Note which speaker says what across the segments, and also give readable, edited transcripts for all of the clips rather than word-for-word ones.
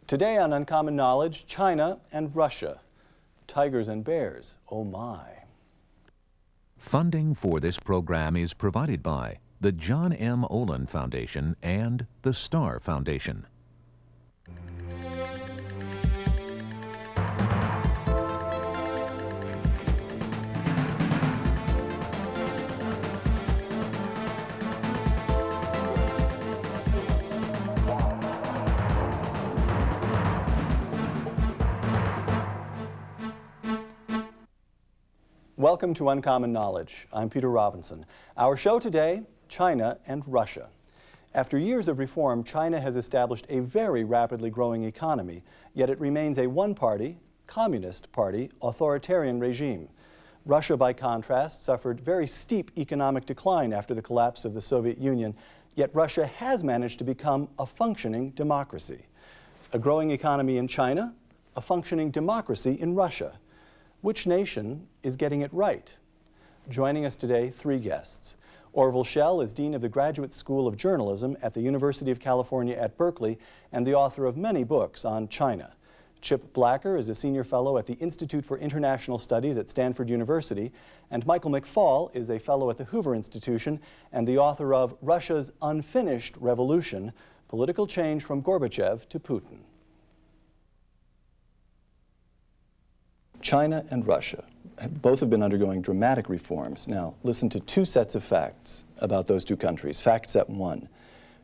Speaker 1: Today on Uncommon Knowledge, China and Russia. Tigers and bears, oh my.
Speaker 2: Funding for this program is provided by the John M. Olin Foundation and the Star Foundation.
Speaker 1: Welcome to Uncommon Knowledge. I'm Peter Robinson. Our show today, China and Russia. After years of reform, China has established a very rapidly growing economy, yet it remains a one-party, communist party, authoritarian regime. Russia, by contrast, suffered very steep economic decline after the collapse of the Soviet Union, yet Russia has managed to become a functioning democracy. A growing economy in China, a functioning democracy in Russia. Which nation is getting it right? Joining us today, three guests. Orville Schell is Dean of the Graduate School of Journalism at the University of California at Berkeley and the author of many books on China. Chip Blacker is a Senior Fellow at the Institute for International Studies at Stanford University, and Michael McFaul is a Fellow at the Hoover Institution and the author of Russia's Unfinished Revolution, Political Change from Gorbachev to Putin. China and Russia, both have been undergoing dramatic reforms. Now, listen to two sets of facts about those two countries. Fact set one,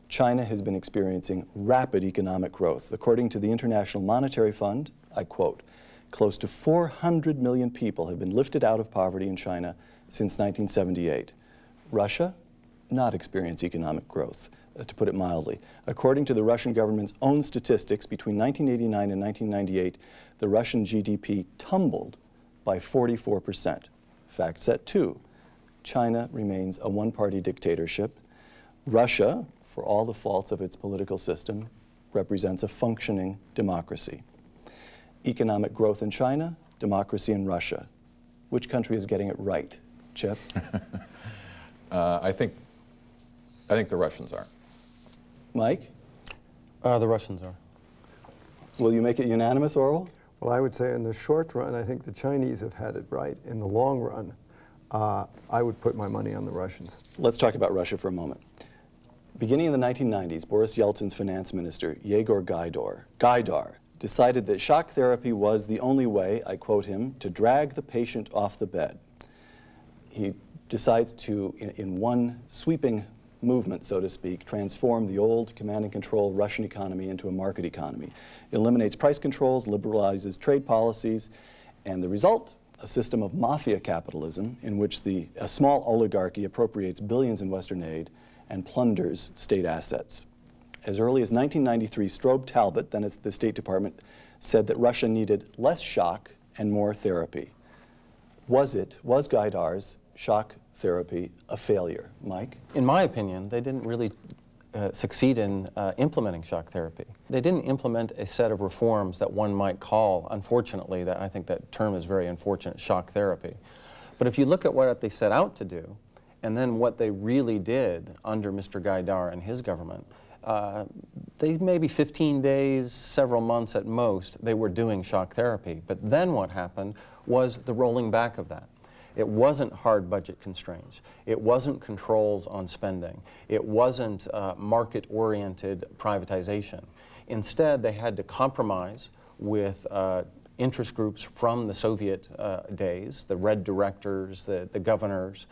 Speaker 1: China has been experiencing rapid economic growth. According to the International Monetary Fund, I quote, close to 400 million people have been lifted out of poverty in China since 1978. Russia, not experience economic growth, to put it mildly. According to the Russian government's own statistics, between 1989 and 1998, the Russian GDP tumbled by 44%. Fact set two, China remains a one-party dictatorship. Russia, for all the faults of its political system, represents a functioning democracy. Economic growth in China, democracy in Russia. Which country is getting it right? Chip?
Speaker 3: I think the Russians are.
Speaker 1: Mike?
Speaker 4: The Russians are.
Speaker 1: Will you make it unanimous, Orwell?
Speaker 5: Well, I would say in the short run, I think the Chinese have had it right. In the long run, I would put my money on the Russians.
Speaker 1: Let's talk about Russia for a moment. Beginning in the 1990s, Boris Yeltsin's finance minister, Yegor Gaidar, decided that shock therapy was the only way, I quote him, to drag the patient off the bed. He decides to, in one sweeping movement, so to speak, transform the old command and control Russian economy into a market economy. It eliminates price controls, liberalizes trade policies, and the result, a system of mafia capitalism in which a small oligarchy appropriates billions in Western aid and plunders state assets. As early as 1993, Strobe Talbot, then at the State Department, said that Russia needed less shock and more therapy. Was Gaidar's shock therapy a failure? Mike?
Speaker 4: In my opinion, they didn't really succeed in implementing shock therapy. They didn't implement a set of reforms that one might call, unfortunately, I think that term is very unfortunate, shock therapy. But if you look at what they set out to do, and then what they really did under Mr. Gaidar and his government, they maybe 15 days, several months at most, they were doing shock therapy. But then what happened was the rolling back of that. It wasn't hard budget constraints. It wasn't controls on spending. It wasn't market-oriented privatization. Instead, they had to compromise with interest groups from the Soviet days, the Red Directors, the governors,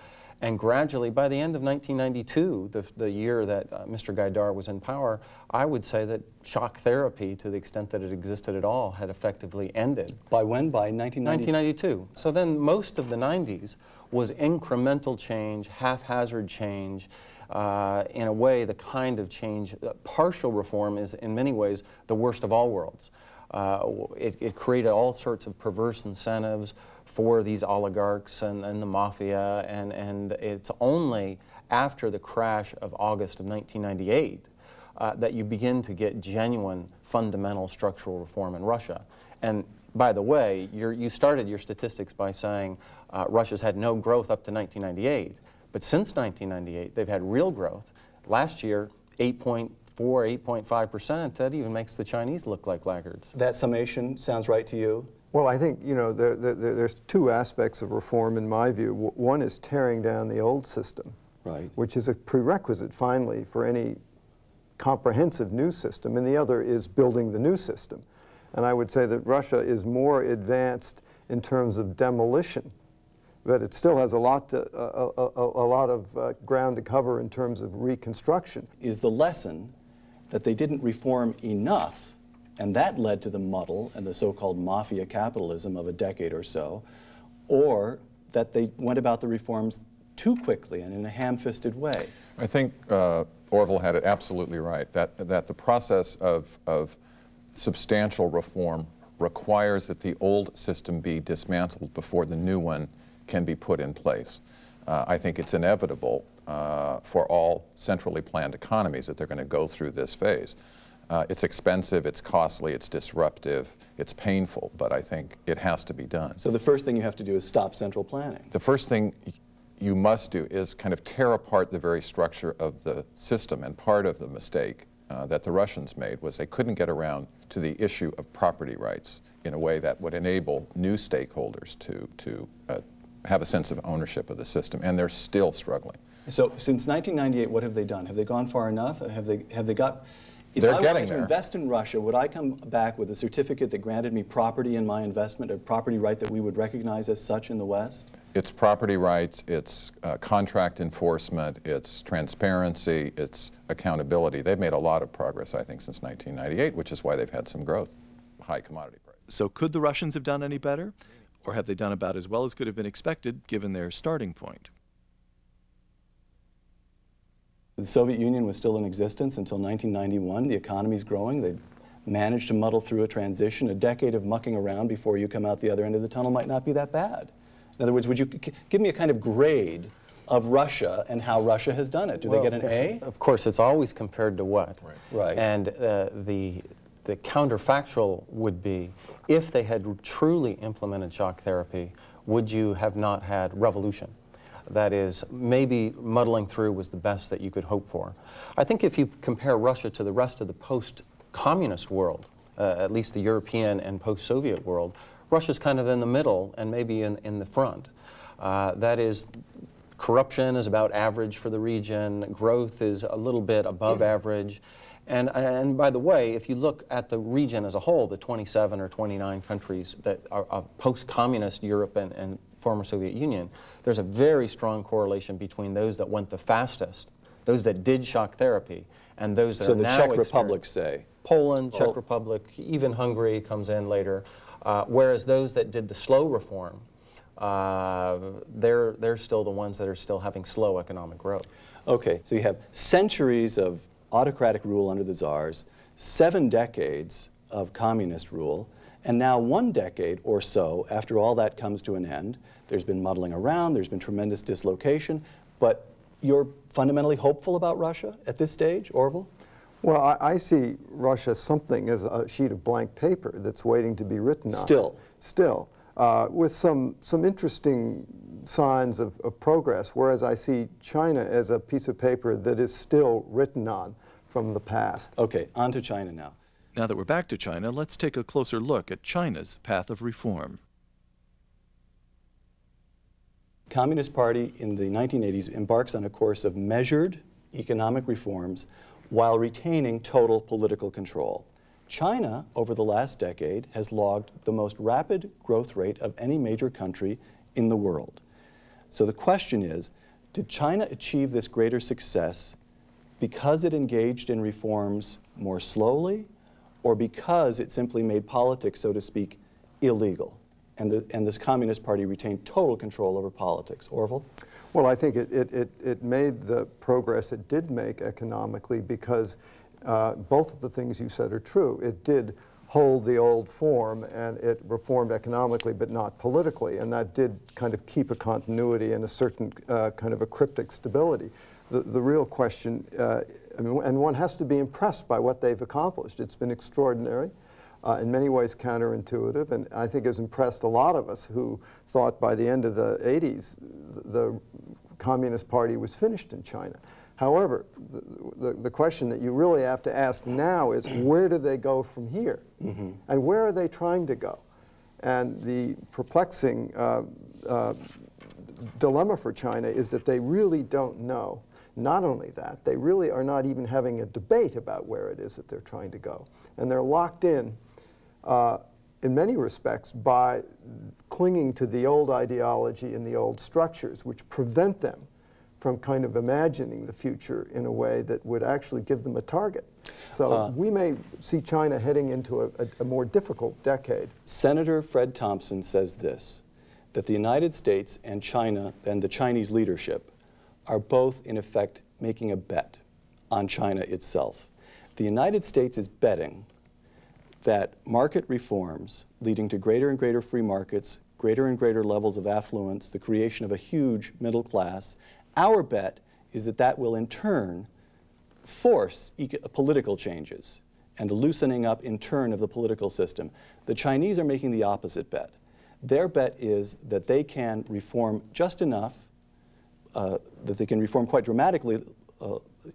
Speaker 4: and gradually, by the end of 1992, the year that Mr. Gaidar was in power, I would say that shock therapy, to the extent that it existed at all, had effectively ended.
Speaker 1: By when? By 1990?
Speaker 4: 1992. So then most of the 90s was incremental change, haphazard change, in a way the kind of change, partial reform is in many ways the worst of all worlds. It created all sorts of perverse incentives for these oligarchs and the mafia, and it's only after the crash of August of 1998 that you begin to get genuine fundamental structural reform in Russia. And by the way, you started your statistics by saying Russia's had no growth up to 1998, but since 1998 they've had real growth. Last year, 8.4% 8.5%, that even makes the Chinese look like laggards.
Speaker 1: That summation sounds right to you?
Speaker 5: Well, I think, you know, there's two aspects of reform in my view. One is tearing down the old system,
Speaker 1: Right.
Speaker 5: which is a prerequisite, finally, for any comprehensive new system, and the other is building the new system. And I would say that Russia is more advanced in terms of demolition, but it still has a lot of ground to cover in terms of reconstruction.
Speaker 1: Is the lesson that they didn't reform enough, and that led to the muddle and the so-called mafia capitalism of a decade or so, or that they went about the reforms too quickly and in a ham-fisted way?
Speaker 3: I think Orville had it absolutely right, that the process of substantial reform requires that the old system be dismantled before the new one can be put in place. I think it's inevitable for all centrally planned economies that they're going to go through this phase. It's expensive, it's costly, it's disruptive, it's painful, but I think it has to be done.
Speaker 1: So the first thing you have to do is stop central planning.
Speaker 3: The first thing you must do is kind of tear apart the very structure of the system, and part of the mistake that the Russians made was they couldn't get around to the issue of property rights in a way that would enable new stakeholders to have a sense of ownership of the system, and they're still struggling.
Speaker 1: So since 1998, what have they done? Have they gone far enough? Have they got... If
Speaker 3: They're
Speaker 1: I
Speaker 3: getting
Speaker 1: wanted to
Speaker 3: there.
Speaker 1: invest in Russia, would I come back with a certificate that granted me property in my investment, a property right that we would recognize as such in the West?
Speaker 3: It's property rights, it's contract enforcement, it's transparency, it's accountability. They've made a lot of progress, I think, since 1998, which is why they've had some growth, high commodity prices.
Speaker 6: So could the Russians have done any better? Or have they done about as well as could have been expected given their starting point?
Speaker 1: The Soviet Union was still in existence until 1991. The economy's growing. They've managed to muddle through a transition. A decade of mucking around before you come out the other end of the tunnel might not be that bad. In other words, would you give me a kind of grade of Russia and how Russia has done it? Do they get an A?
Speaker 4: Of course, it's always compared to what?
Speaker 1: Right.
Speaker 4: And the counterfactual would be, if they had truly implemented shock therapy, would you have not had revolution? That is, maybe muddling through was the best that you could hope for. I think if you compare Russia to the rest of the post-communist world, at least the European and post-Soviet world, Russia's kind of in the middle and maybe in the front. That is, corruption is about average for the region, growth is a little bit above average. And by the way, if you look at the region as a whole, the 27 or 29 countries that are post-communist Europe and former Soviet Union, there's a very strong correlation between those that went the fastest, those that did shock therapy, and those that are now
Speaker 1: So the Czech Republic, say?
Speaker 4: Poland, Czech Republic, even Hungary comes in later, whereas those that did the slow reform, they're still the ones that are still having slow economic growth.
Speaker 1: Okay, so you have centuries of autocratic rule under the czars, 7 decades of communist rule, and now 1 decade or so after all that comes to an end. There's been muddling around, there's been tremendous dislocation, but you're fundamentally hopeful about Russia at this stage, Orville?
Speaker 5: Well, I see Russia something as a sheet of blank paper that's waiting to be written on. Still, with some interesting signs of progress, whereas I see China as a piece of paper that is still written on from the past.
Speaker 1: Okay, on to China now.
Speaker 6: Now that we're back to China, let's take a closer look at China's path of reform.
Speaker 1: Communist Party in the 1980s embarks on a course of measured economic reforms while retaining total political control. China, over the last decade, has logged the most rapid growth rate of any major country in the world. So the question is, did China achieve this greater success because it engaged in reforms more slowly, or because it simply made politics, so to speak, illegal? And this Communist Party retained total control over politics. Orville?
Speaker 5: Well, I think it made the progress it did make economically because both of the things you said are true. It did hold the old form and it reformed economically but not politically, and that did kind of keep a continuity and a certain kind of a cryptic stability. The real question, I mean, and one has to be impressed by what they've accomplished. It's been extraordinary. In many ways counterintuitive, and I think has impressed a lot of us who thought by the end of the 80s the Communist Party was finished in China. However, the question that you really have to ask now is, where do they go from here? And where are they trying to go? And the perplexing dilemma for China is that they really don't know. Not only that, they really are not even having a debate about where it is that they're trying to go. And they're locked in many respects, by clinging to the old ideology and the old structures, which prevent them from kind of imagining the future in a way that would actually give them a target. So we may see China heading into a more difficult decade.
Speaker 1: Senator Fred Thompson says this, that the United States and China and the Chinese leadership are both, in effect, making a bet on China itself. The United States is betting that market reforms leading to greater and greater free markets, greater and greater levels of affluence, the creation of a huge middle class, our bet is that that will in turn force political changes and a loosening up in turn of the political system. The Chinese are making the opposite bet. Their bet is that they can reform just enough, that they can reform quite dramatically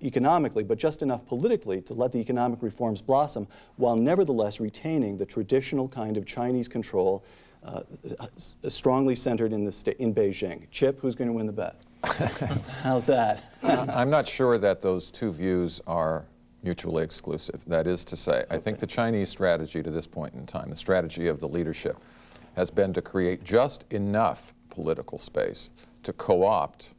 Speaker 1: economically, but just enough politically to let the economic reforms blossom, while nevertheless retaining the traditional kind of Chinese control strongly centered in Beijing. Chip, who's going to win the bet? How's that?
Speaker 3: I'm not sure that those two views are mutually exclusive. That is to say, I think the Chinese strategy to this point in time, the strategy of the leadership, has been to create just enough political space to co-opt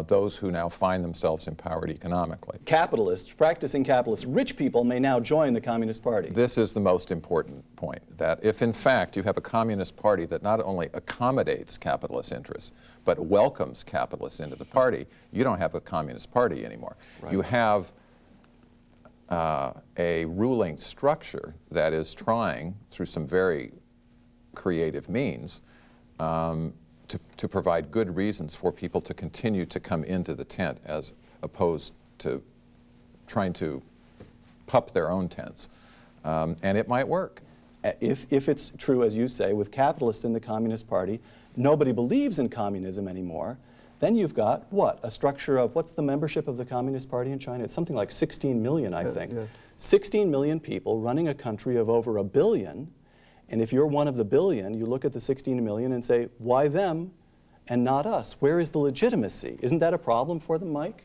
Speaker 3: those who now find themselves empowered economically.
Speaker 1: Capitalists, practicing capitalists, rich people may now join the Communist Party.
Speaker 3: This is the most important point, that if in fact you have a Communist Party that not only accommodates capitalist interests, but welcomes capitalists into the party, you don't have a Communist Party anymore. Right. You have a ruling structure that is trying, through some very creative means, to provide good reasons for people to continue to come into the tent, as opposed to trying to pup their own tents. And it might work.
Speaker 1: If it's true, as you say, with capitalists in the Communist Party, nobody believes in communism anymore, then you've got, what, a structure of, what's the membership of the Communist Party in China? It's something like 16 million, I think. Yes. 16 million people running a country of over 1 billion. And if you're one of the billion, you look at the 16 million and say, why them and not us? Where is the legitimacy? Isn't that a problem for them, Mike?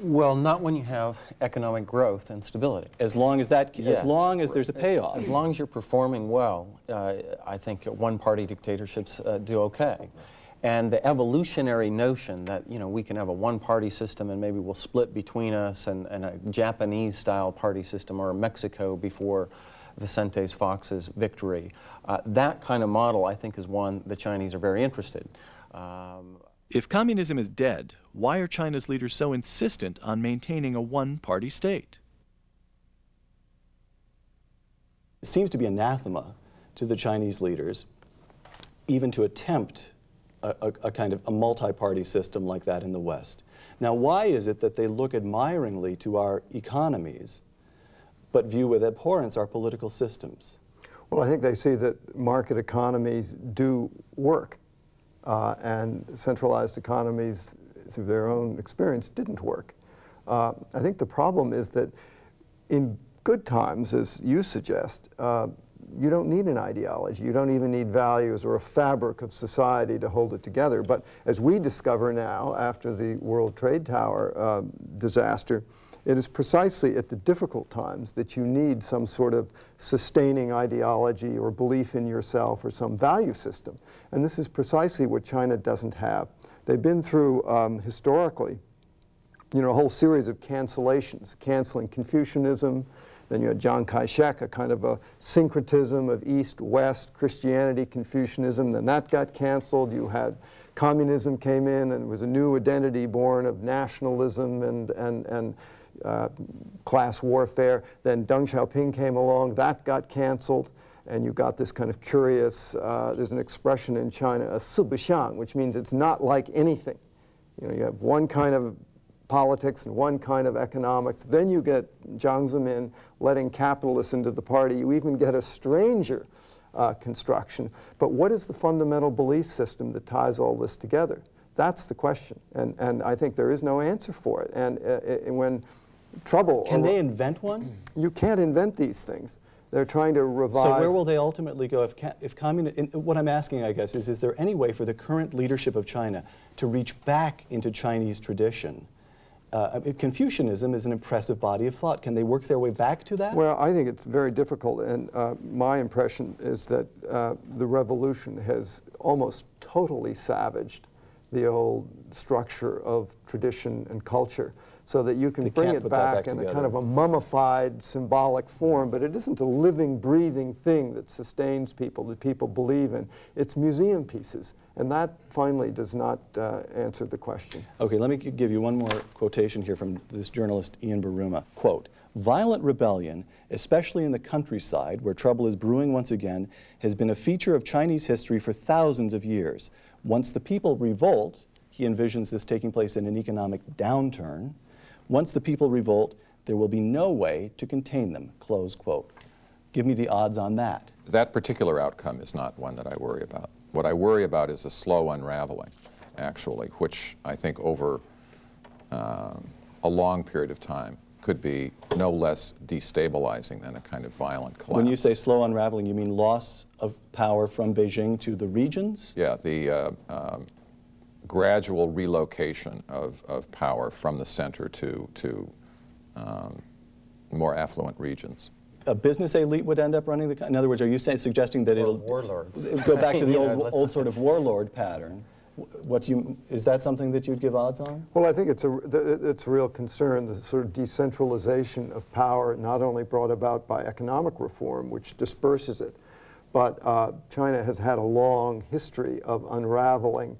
Speaker 4: Well, not when you have economic growth and stability.
Speaker 1: As long as that,
Speaker 4: yes.
Speaker 1: As long as there's a payoff.
Speaker 4: As long as you're performing well, I think one-party dictatorships do okay. And the evolutionary notion that, you know, we can have a one-party system and maybe we'll split between us, and a Japanese-style party system, or a Mexico before Vicente Fox's victory. That kind of model, I think, is one the Chinese are very interested.
Speaker 6: If communism is dead, why are China's leaders so insistent on maintaining a one-party state?
Speaker 1: It seems to be anathema to the Chinese leaders even to attempt a kind of a multi-party system like that in the West. Now, why is it that they look admiringly to our economies but view with abhorrence our political systems?
Speaker 5: Well, I think they see that market economies do work, and centralized economies, through their own experience, didn't work. I think the problem is that in good times, as you suggest, you don't need an ideology. You don't even need values or a fabric of society to hold it together. But as we discover now, after the World Trade Tower disaster, it is precisely at the difficult times that you need some sort of sustaining ideology or belief in yourself or some value system. And this is precisely what China doesn't have. They've been through, historically, you know, a whole series of cancellations, canceling Confucianism. Then you had Chiang Kai-shek, a kind of a syncretism of East-West Christianity, Confucianism. Then that got canceled. You had communism came in, and it was a new identity born of nationalism and class warfare. Then Deng Xiaoping came along, that got canceled, and you got this kind of curious, there's an expression in China, a si bu xiang, which means it's not like anything. You know, you have one kind of politics and one kind of economics. Then you get Jiang Zemin letting capitalists into the party. You even get a stranger construction. But what is the fundamental belief system that ties all this together? That's the question, and I think there is no answer for it. And when trouble...
Speaker 1: Can they invent one?
Speaker 5: You can't invent these things. They're trying to revive...
Speaker 1: So where will they ultimately go if what I'm asking, I guess, is there any way for the current leadership of China to reach back into Chinese tradition? Confucianism is an impressive body of thought. Can they work their way back to that?
Speaker 5: Well, I think it's very difficult, and my impression is that the revolution has almost totally savaged the old structure of tradition and culture, so that you can bring it back in a kind of a mummified, symbolic form, but it isn't a living, breathing thing that sustains people, that people believe in. It's museum pieces, and that finally does not answer the question.
Speaker 1: Okay, let me give you one more quotation here from this journalist, Ian Baruma. Quote, "Violent rebellion, especially in the countryside where trouble is brewing once again, has been a feature of Chinese history for thousands of years. Once the people revolt," he envisions this taking place in an economic downturn, "once the people revolt, there will be no way to contain them," close quote. Give me the odds on that.
Speaker 3: That particular outcome is not one that I worry about. What I worry about is a slow unraveling, actually, which I think over a long period of time could be no less destabilizing than a kind of violent collapse.
Speaker 1: When you say slow unraveling, you mean loss of power from Beijing to the regions?
Speaker 3: Yeah, the gradual relocation of power from the center to more affluent regions.
Speaker 1: A business elite would end up running the... In other words, are you suggesting that it'll...
Speaker 4: warlords.
Speaker 1: Go back to the old sort of warlord pattern. Is that something that you'd give odds on?
Speaker 5: Well, I think it's a real concern, the sort of decentralization of power, not only brought about by economic reform, which disperses it, but China has had a long history of unraveling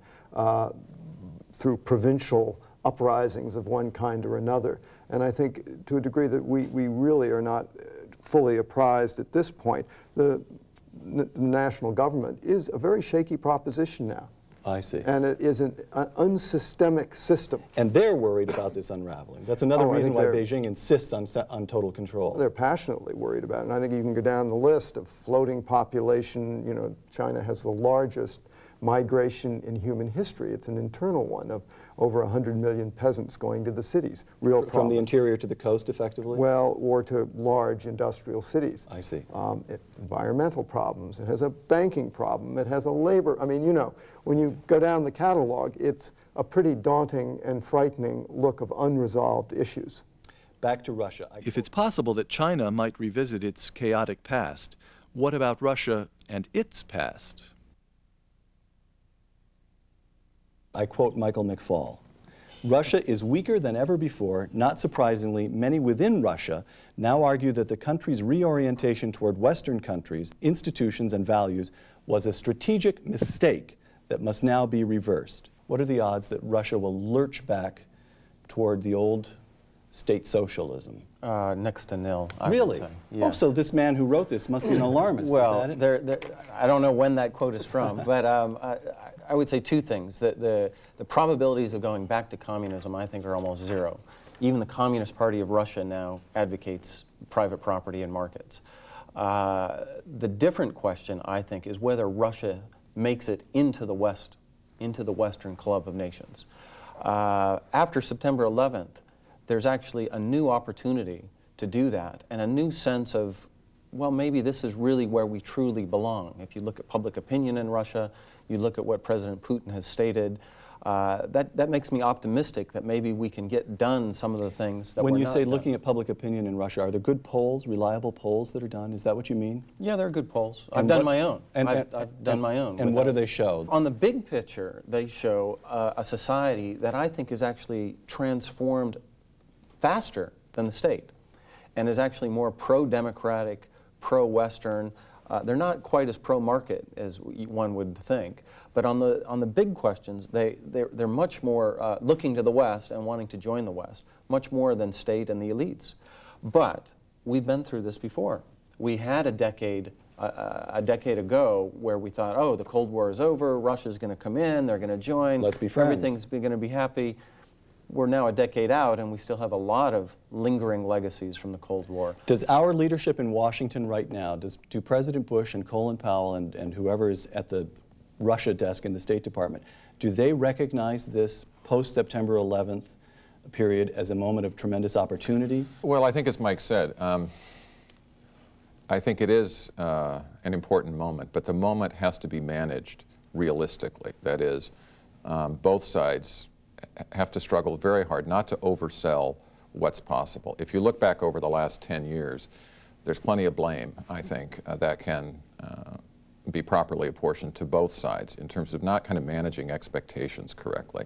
Speaker 5: through provincial uprisings of one kind or another. And I think to a degree that we really are not fully apprised at this point. The national government is a very shaky proposition now.
Speaker 1: I see.
Speaker 5: And it is an unsystemic system.
Speaker 1: And they're worried about this unraveling. That's another reason why Beijing insists on total control.
Speaker 5: They're passionately worried about it. And I think you can go down the list of floating population. You know, China has the largest migration in human history. It's an internal one of over 100 million peasants going to the cities. Real problem.
Speaker 1: From the interior to the coast, effectively?
Speaker 5: Well, or to large industrial cities.
Speaker 1: I see.
Speaker 5: Environmental problems. It has a banking problem. It has a labor. I mean, you know, when you go down the catalog, it's a pretty daunting and frightening look of unresolved issues.
Speaker 1: Back to Russia.
Speaker 6: If it's possible that China might revisit its chaotic past, what about Russia and its past?
Speaker 1: I quote Michael McFaul, "Russia is weaker than ever before. Not surprisingly, many within Russia now argue that the country's reorientation toward Western countries, institutions, and values was a strategic mistake that must now be reversed." What are the odds that Russia will lurch back toward the old state socialism?
Speaker 4: Next to nil, I
Speaker 1: really?
Speaker 4: would say. Yeah.
Speaker 1: Oh, so this man who wrote this must be an alarmist.
Speaker 4: Well,
Speaker 1: is that it?
Speaker 4: I don't know when that quote is from, but I would say two things. The probabilities of going back to communism, I think, are almost zero. Even the Communist Party of Russia now advocates private property and markets. The different question, I think, is whether Russia makes it into the West, into the Western club of nations. After September 11th, there's actually a new opportunity to do that, and a new sense of, well, maybe this is really where we truly belong. If you look at public opinion in Russia, you look at what President Putin has stated, that makes me optimistic that maybe we can get done some of the things that
Speaker 1: When
Speaker 4: we're
Speaker 1: you
Speaker 4: not
Speaker 1: say
Speaker 4: done.
Speaker 1: looking at public opinion in Russia, are there good polls, reliable polls that are done? Is that what you mean?
Speaker 4: Yeah, there are good polls.
Speaker 1: And
Speaker 4: I've done
Speaker 1: what-
Speaker 4: my own.
Speaker 1: and-
Speaker 4: I've done my own.
Speaker 1: And what do they show?
Speaker 4: On the big picture, they show a society that I think is actually transformed faster than the state, and is actually more pro-democratic, pro-Western. They're not quite as pro-market as one would think, but on the big questions, they're much more looking to the West and wanting to join the West, much more than state and the elites. But we've been through this before. We had a decade ago where we thought, oh, the Cold War is over, Russia's going to come in, they're going to join,
Speaker 1: let's be friends,
Speaker 4: everything's going to be happy. We're now a decade out, and we still have a lot of lingering legacies from the Cold War.
Speaker 1: Does our leadership in Washington right now, do President Bush and Colin Powell and whoever is at the Russia desk in the State Department. Do they recognize this post-September 11th period as a moment of tremendous opportunity?
Speaker 3: Well, I think as Mike said, I think it is an important moment, but the moment has to be managed realistically. That is, both sides have to struggle very hard not to oversell what's possible. If you look back over the last 10 years, there's plenty of blame, I think, that can be properly apportioned to both sides in terms of not kind of managing expectations correctly.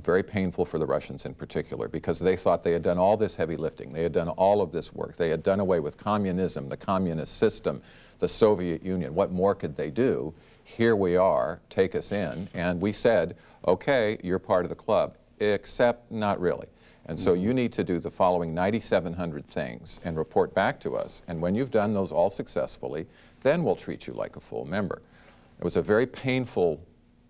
Speaker 3: Very painful for the Russians in particular, because they thought they had done all this heavy lifting. They had done all of this work. They had done away with communism, the communist system, the Soviet Union. What more could they do? Here we are, take us in. And we said, okay, you're part of the club, except not really. And so you need to do the following 9,700 things and report back to us. And when you've done those all successfully, then we'll treat you like a full member. It was a very painful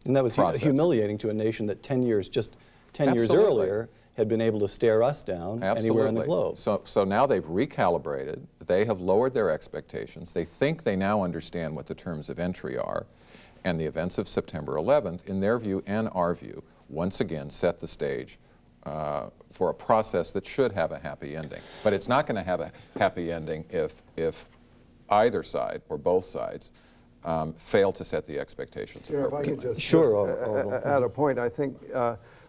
Speaker 1: And that was
Speaker 3: process.
Speaker 1: humiliating to a nation that 10 years, just 10 years
Speaker 3: Absolutely.
Speaker 1: earlier, had been able to stare us down anywhere in the globe.
Speaker 3: So now they've recalibrated. They have lowered their expectations. They think they now understand what the terms of entry are. And the events of September 11th, in their view and our view, once again set the stage for a process that should have a happy ending. But it's not going to have a happy ending if either side or both sides fail to set the expectations.
Speaker 5: If I could just,
Speaker 1: add
Speaker 5: a point, I think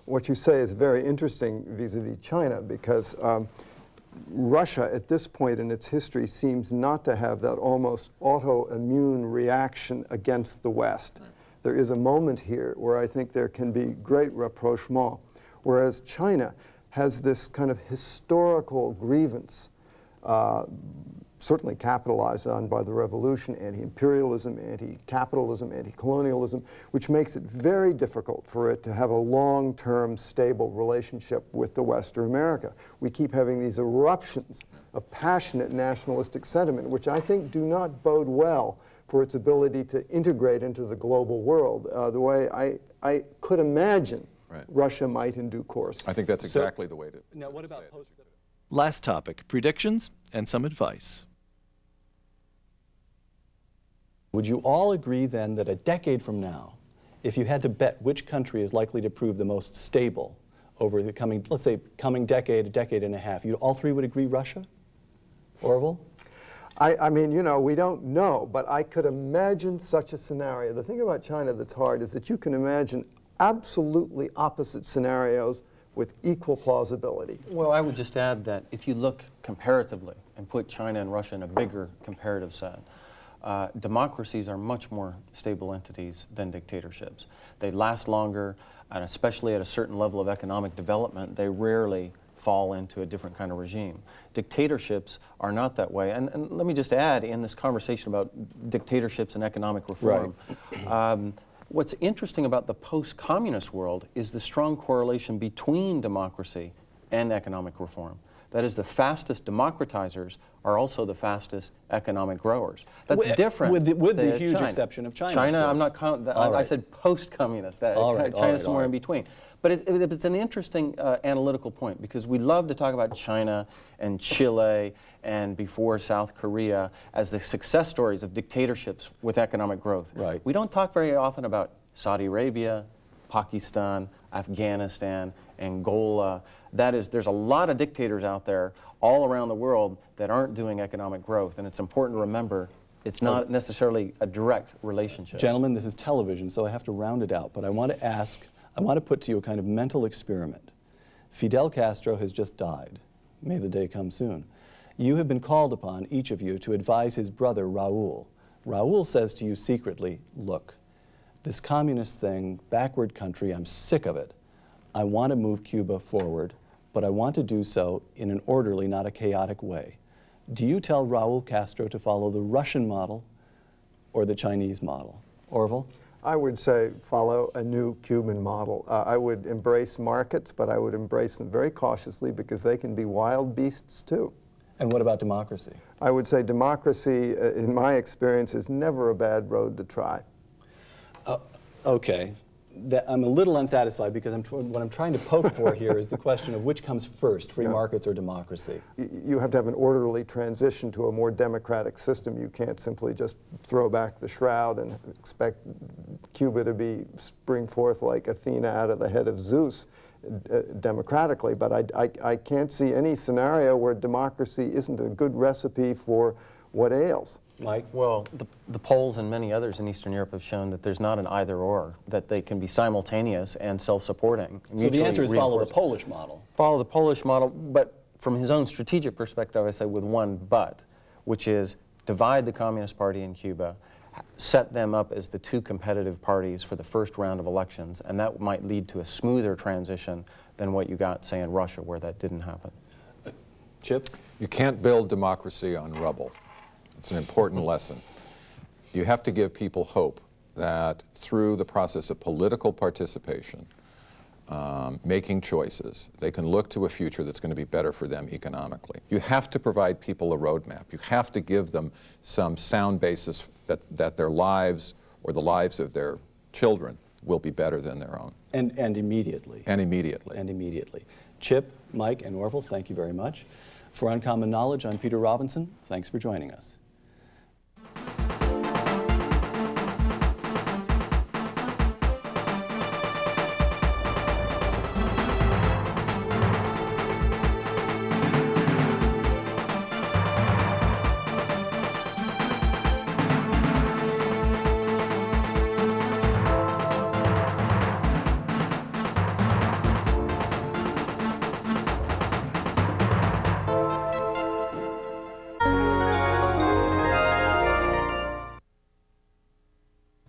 Speaker 5: what you say is very interesting vis-a-vis China, because Russia at this point in its history seems not to have that almost autoimmune reaction against the West. There is a moment here where I think there can be great rapprochement, whereas China has this kind of historical grievance, certainly capitalized on by the revolution, anti-imperialism, anti-capitalism, anti-colonialism, which makes it very difficult for it to have a long-term stable relationship with the Western America. We keep having these eruptions of passionate nationalistic sentiment, which I think do not bode well for its ability to integrate into the global world the way I could imagine Russia might in due course.
Speaker 3: I think that's exactly the way to
Speaker 1: Now, what about post?
Speaker 6: Last topic, predictions and some advice.
Speaker 1: Would you all agree then that a decade from now, if you had to bet which country is likely to prove the most stable over the coming, let's say, coming decade, a decade and a half, you all three would agree Russia? Orville?
Speaker 5: I mean, you know, we don't know, but I could imagine such a scenario. The thing about China that's hard is that you can imagine absolutely opposite scenarios with equal plausibility.
Speaker 4: Well, I would just add that if you look comparatively and put China and Russia in a bigger comparative set, democracies are much more stable entities than dictatorships. They last longer, and especially at a certain level of economic development, they rarely fall into a different kind of regime. Dictatorships are not that way. And let me just add, in this conversation about dictatorships and economic reform, what's interesting about the post-communist world is the strong correlation between democracy and economic reform. That is, the fastest democratizers are also the fastest economic growers. That's different
Speaker 1: with the huge
Speaker 4: China.
Speaker 1: exception of China.
Speaker 4: China,
Speaker 1: of
Speaker 4: I'm not counting that. I said post-communist. China's somewhere in between. But it's an interesting analytical point, because we love to talk about China and Chile and before South Korea as the success stories of dictatorships with economic growth.
Speaker 1: Right.
Speaker 4: We don't talk very often about Saudi Arabia, Pakistan, Afghanistan, Angola. That is, there's a lot of dictators out there all around the world that aren't doing economic growth, and it's important to remember it's not necessarily a direct relationship.
Speaker 1: Gentlemen, this is television, so I have to round it out, but I want to put to you a kind of mental experiment. Fidel Castro has just died. May the day come soon. You have been called upon, each of you, to advise his brother, Raul. Raul says to you secretly, look, this communist thing, backward country, I'm sick of it. I want to move Cuba forward, but I want to do so in an orderly, not a chaotic way. Do you tell Raul Castro to follow the Russian model or the Chinese model? Orville?
Speaker 5: I would say follow a new Cuban model. I would embrace markets, but I would embrace them very cautiously, because they can be wild beasts too.
Speaker 1: And what about democracy?
Speaker 5: I would say democracy, in my experience, is never a bad road to try.
Speaker 1: Okay. I'm a little unsatisfied, because what I'm trying to poke for here is the question of which comes first, free markets or democracy.
Speaker 5: You have to have an orderly transition to a more democratic system. You can't simply just throw back the shroud and expect Cuba to spring forth like Athena out of the head of Zeus democratically, but I can't see any scenario where democracy isn't a good recipe for what ails.
Speaker 1: Mike?
Speaker 4: Well, the polls and many others in Eastern Europe have shown that there's not an either-or, that they can be simultaneous and self-supporting.
Speaker 1: So the answer is follow the Polish model.
Speaker 4: Follow the Polish model, but from his own strategic perspective, I say with one but, which is divide the Communist Party in Cuba, set them up as the two competitive parties for the first round of elections, and that might lead to a smoother transition than what you got, say, in Russia, where that didn't happen.
Speaker 1: Chip?
Speaker 3: You can't build democracy on rubble. It's an important lesson. You have to give people hope that through the process of political participation, making choices, they can look to a future that's going to be better for them economically. You have to provide people a roadmap. You have to give them some sound basis that their lives or the lives of their children will be better than their own.
Speaker 1: And immediately.
Speaker 3: And immediately.
Speaker 1: And immediately. Chip, Mike, and Orville, thank you very much. For Uncommon Knowledge, I'm Peter Robinson. Thanks for joining us.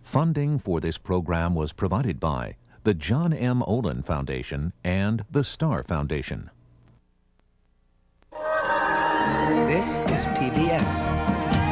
Speaker 2: Funding for this program was provided by the John M. Olin Foundation and the Star Foundation.
Speaker 7: This is PBS.